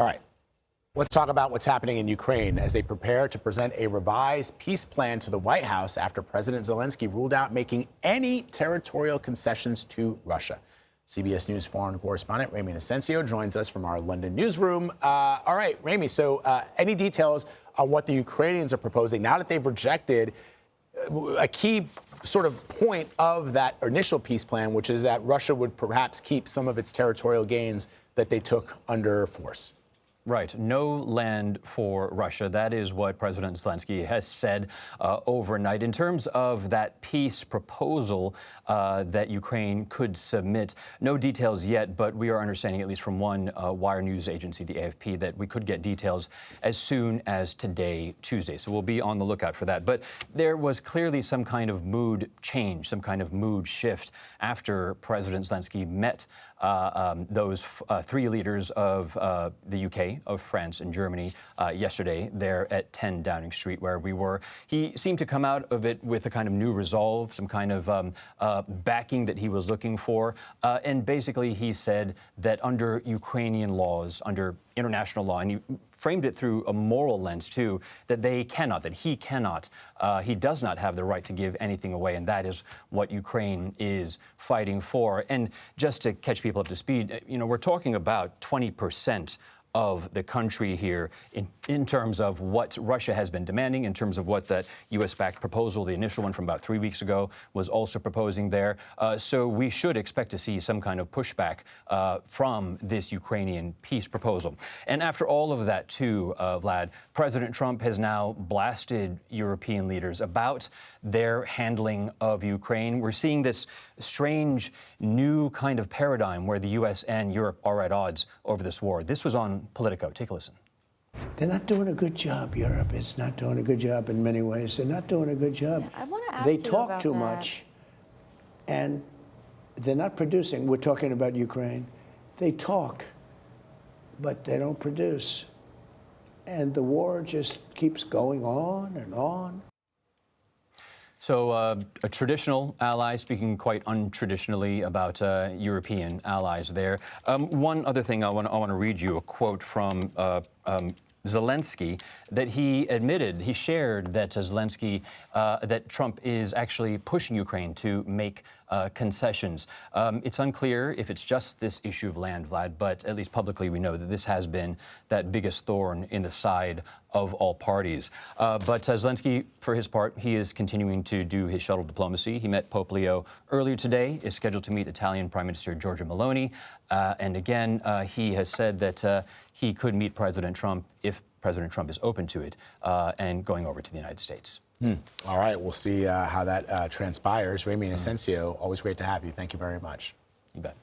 All right. Let's talk about what's happening in Ukraine as they prepare to present a revised peace plan to the White House after President Zelenskyy ruled out making any territorial concessions to Russia. CBS News foreign correspondent Ramy Inocencio joins us from our London newsroom. All right, Ramy, so any details on what the Ukrainians are proposing now that they've rejected a key sort of point of that initial peace plan, which is that Russia would perhaps keep some of its territorial gains that they took under force? Right. No land for Russia. That is what President Zelenskyy has said overnight. In terms of that peace proposal that Ukraine could submit, no details yet, but we are understanding, at least from one wire news agency, the AFP, that we could get details as soon as today, Tuesday. So we'll be on the lookout for that. But there was clearly some kind of mood change, some kind of mood shift after President Zelenskyy met those three leaders of the UK, of France and Germany yesterday there at 10 Downing Street, where we were. He seemed to come out of it with a kind of new resolve, some kind of backing that he was looking for. And basically he said that under Ukrainian laws, under international law, and he framed it through a moral lens too, that they cannot, that he cannot, he does not have the right to give anything away, and that is what Ukraine is fighting for. And just to catch people up to speed, you know, we're talking about 20% of the country here in terms of what Russia has been demanding, in terms of what that U.S.-backed proposal, the initial one from about 3 weeks ago, was also proposing there. So we should expect to see some kind of pushback from this Ukrainian peace proposal. And after all of that, too, Vlad, President Trump has now blasted European leaders about their handling of Ukraine. We're seeing this strange new kind of paradigm where the U.S. and Europe are at odds over this war. This was on Politico. Take a listen. They're not doing a good job. Europe is not doing a good job in many ways. They're not doing a good job. I want to ask they you talk about too that. much, and they're not producing. We're talking about Ukraine. They talk, but they don't produce. And the war just keeps going on and on. So a traditional ally speaking quite untraditionally about European allies there. One other thing I want to read you a quote from Zelenskyy, that he admitted, he shared that Zelenskyy, that Trump is actually pushing Ukraine to make concessions. It's unclear if it's just this issue of land, Vlad, but at least publicly we know that this has been that biggest thorn in the side of all parties. But Zelenskyy, for his part, he is continuing to do his shuttle diplomacy. He met Pope Leo earlier today, is scheduled to meet Italian Prime Minister Giorgia Meloni. And again, he has said that he could meet President Trump if President Trump is open to it and going over to the United States. All right, we'll see how that transpires. Ramy Inocencio, always great to have you. Thank you very much. You bet.